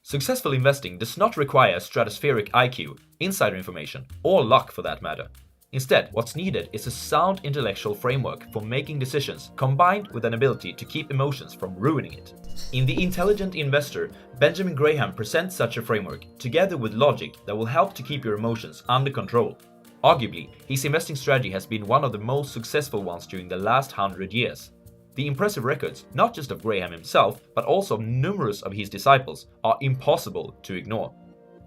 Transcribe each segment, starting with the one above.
Successful investing does not require stratospheric IQ, insider information, or luck for that matter. Instead, what's needed is a sound intellectual framework for making decisions combined with an ability to keep emotions from ruining it. In The Intelligent Investor, Benjamin Graham presents such a framework together with logic that will help to keep your emotions under control. Arguably, his investing strategy has been one of the most successful ones during the last 100 years. The impressive records, not just of Graham himself, but also of numerous of his disciples, are impossible to ignore.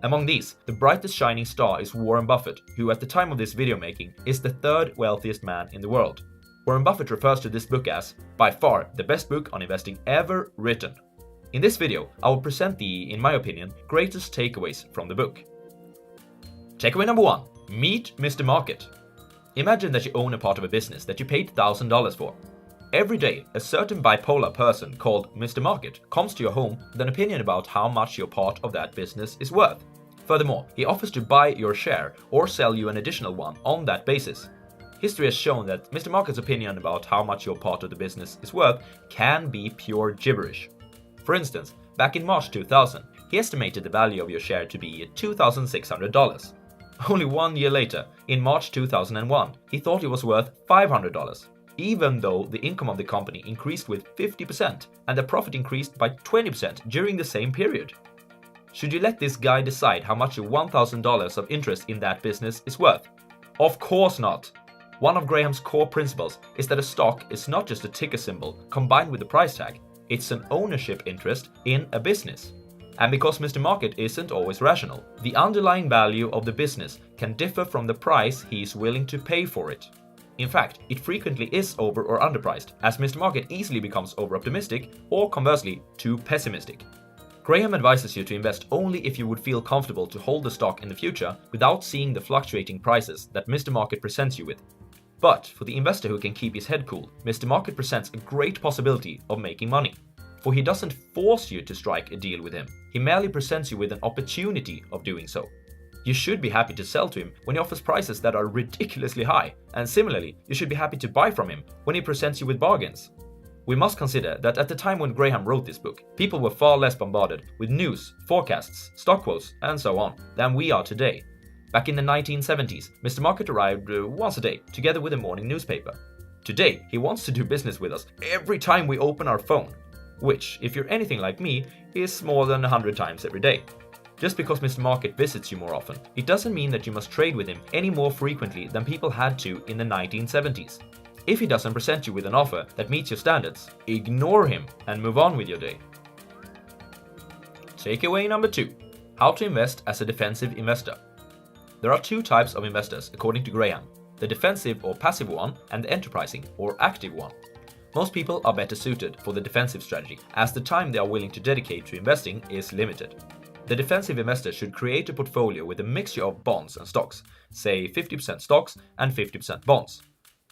Among these, the brightest shining star is Warren Buffett, who at the time of this video making is the third wealthiest man in the world. Warren Buffett refers to this book as, by far, the best book on investing ever written. In this video, I will present the, in my opinion, greatest takeaways from the book. Takeaway number 1. Meet Mr. Market. Imagine that you own a part of a business that you paid $1,000 for. Every day, a certain bipolar person called Mr. Market comes to your home with an opinion about how much your part of that business is worth. Furthermore, he offers to buy your share or sell you an additional one on that basis. History has shown that Mr. Market's opinion about how much your part of the business is worth can be pure gibberish. For instance, back in March 2000, he estimated the value of your share to be $2,600. Only 1 year later, in March 2001, he thought it was worth $500. Even though the income of the company increased with 50% and the profit increased by 20% during the same period. Should you let this guy decide how much your $1,000 of interest in that business is worth? Of course not! One of Graham's core principles is that a stock is not just a ticker symbol combined with a price tag, it's an ownership interest in a business. And because Mr. Market isn't always rational, the underlying value of the business can differ from the price he is willing to pay for it. In fact, it frequently is over or underpriced, as Mr. Market easily becomes over-optimistic or conversely, too pessimistic. Graham advises you to invest only if you would feel comfortable to hold the stock in the future without seeing the fluctuating prices that Mr. Market presents you with. But for the investor who can keep his head cool, Mr. Market presents a great possibility of making money. For he doesn't force you to strike a deal with him, he merely presents you with an opportunity of doing so. You should be happy to sell to him when he offers prices that are ridiculously high, and similarly, you should be happy to buy from him when he presents you with bargains. We must consider that at the time when Graham wrote this book, people were far less bombarded with news, forecasts, stock quotes, and so on than we are today. Back in the 1970s, Mr. Market arrived once a day, together with a morning newspaper. Today, he wants to do business with us every time we open our phone, which, if you're anything like me, is more than 100 times every day. Just because Mr. Market visits you more often, it doesn't mean that you must trade with him any more frequently than people had to in the 1970s. If he doesn't present you with an offer that meets your standards, ignore him and move on with your day. Takeaway number 2. How to invest as a defensive investor. There are two types of investors according to Graham, the defensive or passive one and the enterprising or active one. Most people are better suited for the defensive strategy, as the time they are willing to dedicate to investing is limited. The defensive investor should create a portfolio with a mixture of bonds and stocks, say 50% stocks and 50% bonds.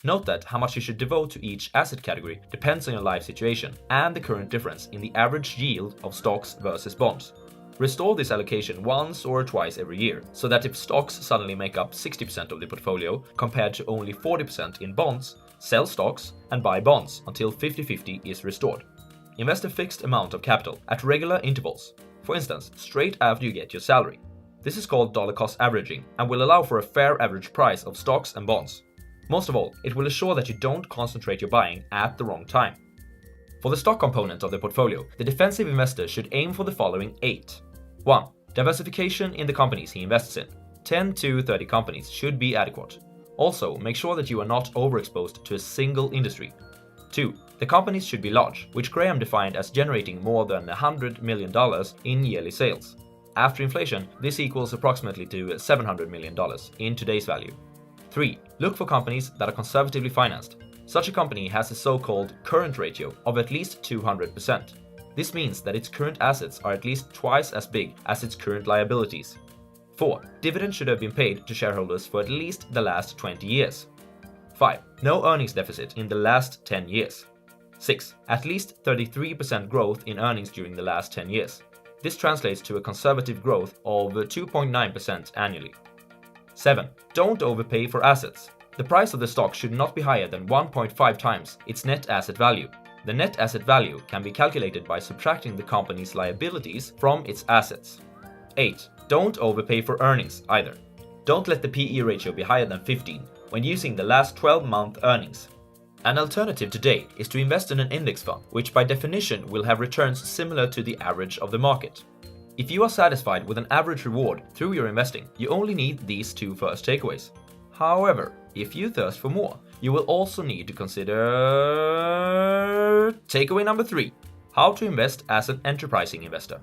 Note that how much you should devote to each asset category depends on your life situation and the current difference in the average yield of stocks versus bonds. Restore this allocation once or twice every year, so that if stocks suddenly make up 60% of the portfolio compared to only 40% in bonds, sell stocks and buy bonds until 50-50 is restored. Invest a fixed amount of capital at regular intervals, for instance, straight after you get your salary. This is called dollar cost averaging and will allow for a fair average price of stocks and bonds. Most of all, it will assure that you don't concentrate your buying at the wrong time. For the stock component of the portfolio, the defensive investor should aim for the following 8. 1. Diversification in the companies he invests in. 10 to 30 companies should be adequate. Also, make sure that you are not overexposed to a single industry. 2. The companies should be large, which Graham defined as generating more than $100 million in yearly sales. After inflation, this equals approximately to $700 million in today's value. 3. Look for companies that are conservatively financed. Such a company has a so-called current ratio of at least 200%. This means that its current assets are at least twice as big as its current liabilities. 4. Dividends should have been paid to shareholders for at least the last 20 years. 5. No earnings deficit in the last 10 years. 6. At least 33% growth in earnings during the last 10 years. This translates to a conservative growth of 2.9% annually. 7. Don't overpay for assets. The price of the stock should not be higher than 1.5 times its net asset value. The net asset value can be calculated by subtracting the company's liabilities from its assets. 8. Don't overpay for earnings either. Don't let the PE ratio be higher than 15 when using the last 12-month earnings. An alternative today is to invest in an index fund, which by definition will have returns similar to the average of the market. If you are satisfied with an average reward through your investing, you only need these two first takeaways. However, if you thirst for more, you will also need to consider takeaway number 3, how to invest as an enterprising investor.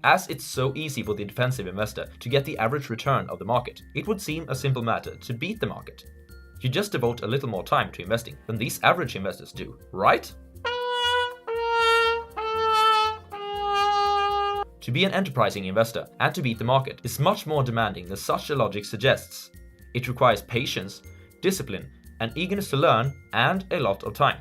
As it's so easy for the defensive investor to get the average return of the market, it would seem a simple matter to beat the market. You just devote a little more time to investing than these average investors do, right? To be an enterprising investor and to beat the market is much more demanding than such a logic suggests. It requires patience, discipline, and eagerness to learn, and a lot of time.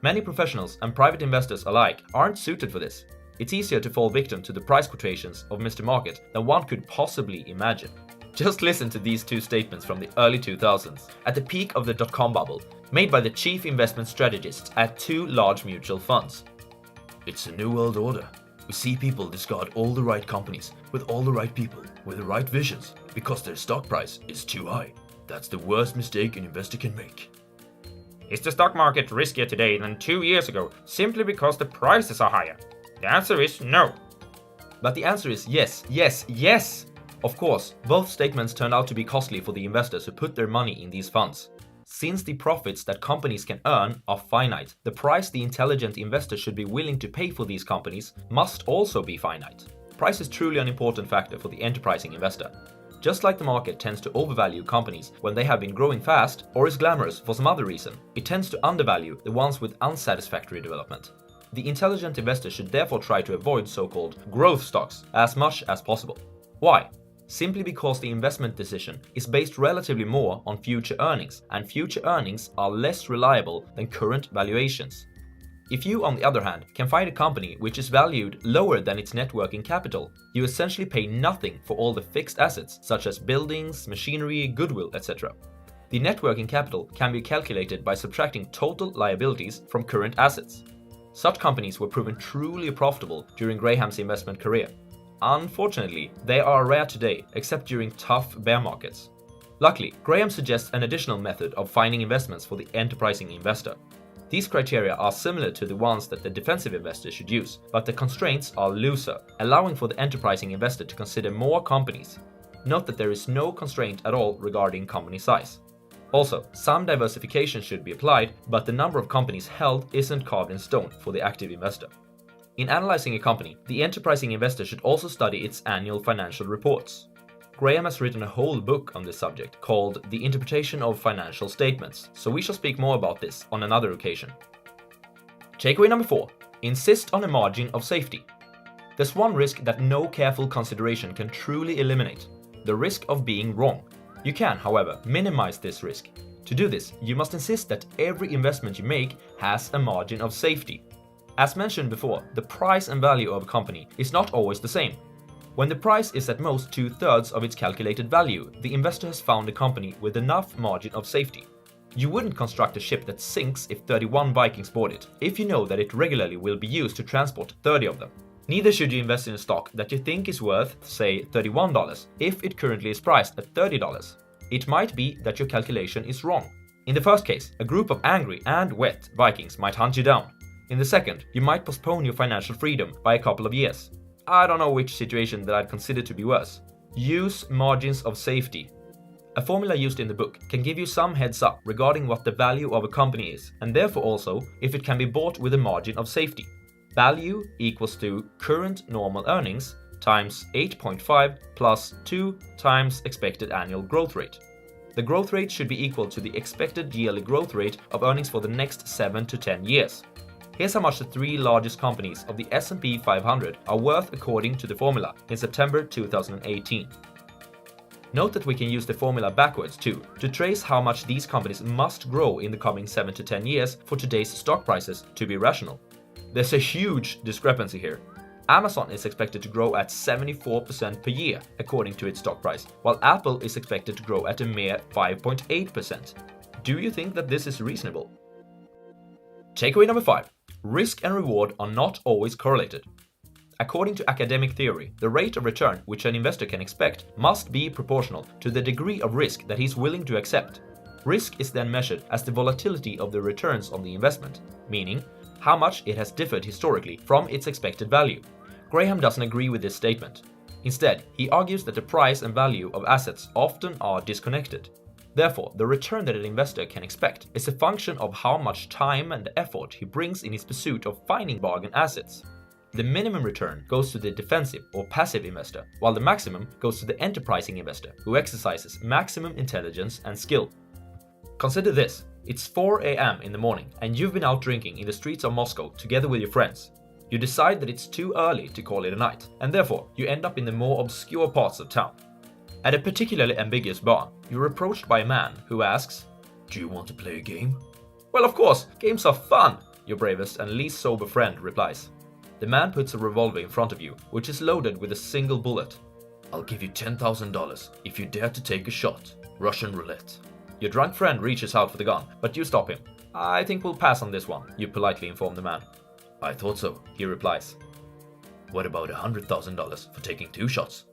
Many professionals and private investors alike aren't suited for this. It's easier to fall victim to the price quotations of Mr. Market than one could possibly imagine. Just listen to these two statements from the early 2000s, at the peak of the dot-com bubble, made by the chief investment strategists at two large mutual funds. It's a new world order. We see people discard all the right companies with all the right people with the right visions because their stock price is too high. That's the worst mistake an investor can make. Is the stock market riskier today than 2 years ago simply because the prices are higher? The answer is no. But the answer is yes, yes, yes! Of course, both statements turned out to be costly for the investors who put their money in these funds. Since the profits that companies can earn are finite, the price the intelligent investor should be willing to pay for these companies must also be finite. Price is truly an important factor for the enterprising investor. Just like the market tends to overvalue companies when they have been growing fast or is glamorous for some other reason, it tends to undervalue the ones with unsatisfactory development. The intelligent investor should therefore try to avoid so-called growth stocks as much as possible. Why? Simply because the investment decision is based relatively more on future earnings, and future earnings are less reliable than current valuations. If you, on the other hand, can find a company which is valued lower than its net working capital, you essentially pay nothing for all the fixed assets such as buildings, machinery, goodwill, etc. The net working capital can be calculated by subtracting total liabilities from current assets. Such companies were proven truly profitable during Graham's investment career. Unfortunately, they are rare today, except during tough bear markets. Luckily, Graham suggests an additional method of finding investments for the enterprising investor. These criteria are similar to the ones that the defensive investor should use, but the constraints are looser, allowing for the enterprising investor to consider more companies. Note that there is no constraint at all regarding company size. Also, some diversification should be applied, but the number of companies held isn't carved in stone for the active investor. In analyzing a company, the enterprising investor should also study its annual financial reports. Graham has written a whole book on this subject called The Interpretation of Financial Statements, so we shall speak more about this on another occasion. Takeaway number 4. Insist on a margin of safety. There's one risk that no careful consideration can truly eliminate: the risk of being wrong. You can, however, minimize this risk. To do this, you must insist that every investment you make has a margin of safety. As mentioned before, the price and value of a company is not always the same. When the price is at most 2/3 of its calculated value, the investor has found a company with enough margin of safety. You wouldn't construct a ship that sinks if 31 Vikings board it, if you know that it regularly will be used to transport 30 of them. Neither should you invest in a stock that you think is worth, say, $31 if it currently is priced at $30. It might be that your calculation is wrong. In the first case, a group of angry and wet Vikings might hunt you down. In the second, you might postpone your financial freedom by a couple of years. I don't know which situation that I'd consider to be worse. Use margins of safety. A formula used in the book can give you some heads up regarding what the value of a company is, and therefore also if it can be bought with a margin of safety. Value equals to current normal earnings times 8.5 plus 2 times expected annual growth rate. The growth rate should be equal to the expected yearly growth rate of earnings for the next 7 to 10 years. Here's how much the 3 largest companies of the S&P 500 are worth according to the formula in September 2018. Note that we can use the formula backwards too, to trace how much these companies must grow in the coming 7 to 10 years for today's stock prices to be rational. There's a huge discrepancy here. Amazon is expected to grow at 74% per year according to its stock price, while Apple is expected to grow at a mere 5.8%. Do you think that this is reasonable? Takeaway number 5. Risk and reward are not always correlated. According to academic theory, the rate of return which an investor can expect must be proportional to the degree of risk that he is willing to accept. Risk is then measured as the volatility of the returns on the investment, meaning how much it has differed historically from its expected value. Graham doesn't agree with this statement. Instead, he argues that the price and value of assets often are disconnected. Therefore, the return that an investor can expect is a function of how much time and effort he brings in his pursuit of finding bargain assets. The minimum return goes to the defensive or passive investor, while the maximum goes to the enterprising investor who exercises maximum intelligence and skill. Consider this. It's 4 a.m. in the morning and you've been out drinking in the streets of Moscow together with your friends. You decide that it's too early to call it a night, and therefore you end up in the more obscure parts of town. At a particularly ambiguous bar, you're approached by a man who asks, "Do you want to play a game?" "Well, of course, games are fun," your bravest and least sober friend replies. The man puts a revolver in front of you, which is loaded with a single bullet. "I'll give you $10,000 if you dare to take a shot. Russian roulette." Your drunk friend reaches out for the gun, but you stop him. "I think we'll pass on this one," you politely inform the man. "I thought so," he replies. "What about $100,000 for taking 2 shots?"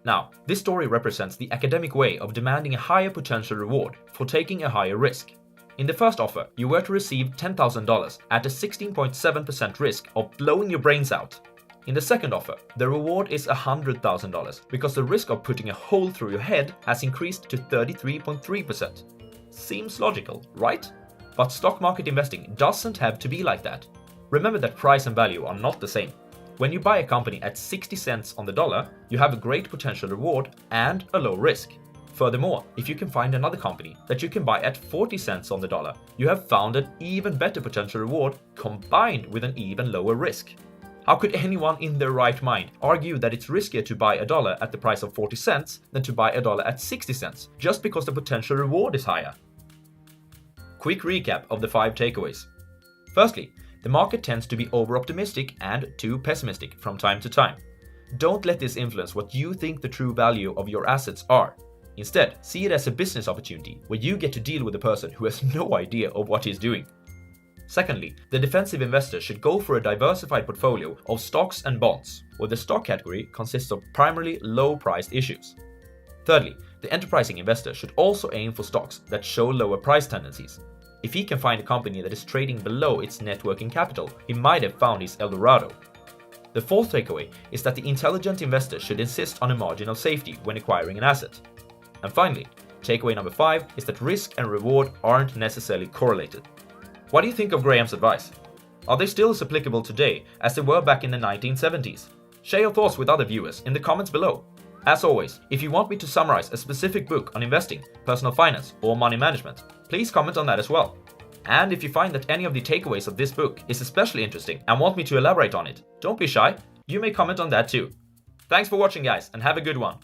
Now, this story represents the academic way of demanding a higher potential reward for taking a higher risk. In the first offer, you were to receive $10,000 at a 16.7% risk of blowing your brains out. In the second offer, the reward is $100,000 because the risk of putting a hole through your head has increased to 33.3%. Seems logical, right? But stock market investing doesn't have to be like that. Remember that price and value are not the same. When you buy a company at 60 cents on the dollar, you have a great potential reward and a low risk. Furthermore, if you can find another company that you can buy at 40 cents on the dollar, you have found an even better potential reward combined with an even lower risk. How could anyone in their right mind argue that it's riskier to buy a dollar at the price of 40 cents than to buy a dollar at 60 cents just because the potential reward is higher? Quick recap of the 5 takeaways. Firstly, the market tends to be over-optimistic and too pessimistic from time to time. Don't let this influence what you think the true value of your assets are. Instead, see it as a business opportunity where you get to deal with a person who has no idea of what he's doing. Secondly, the defensive investor should go for a diversified portfolio of stocks and bonds, where the stock category consists of primarily low-priced issues. Thirdly, the enterprising investor should also aim for stocks that show lower price tendencies. If he can find a company that is trading below its net working capital, he might have found his Eldorado. The fourth takeaway is that the intelligent investor should insist on a margin of safety when acquiring an asset. And finally, takeaway number 5 is that risk and reward aren't necessarily correlated. What do you think of Graham's advice? Are they still as applicable today as they were back in the 1970s? Share your thoughts with other viewers in the comments below. As always, if you want me to summarize a specific book on investing, personal finance, or money management, please comment on that as well. And if you find that any of the takeaways of this book is especially interesting and want me to elaborate on it, don't be shy, you may comment on that too. Thanks for watching guys, and have a good one.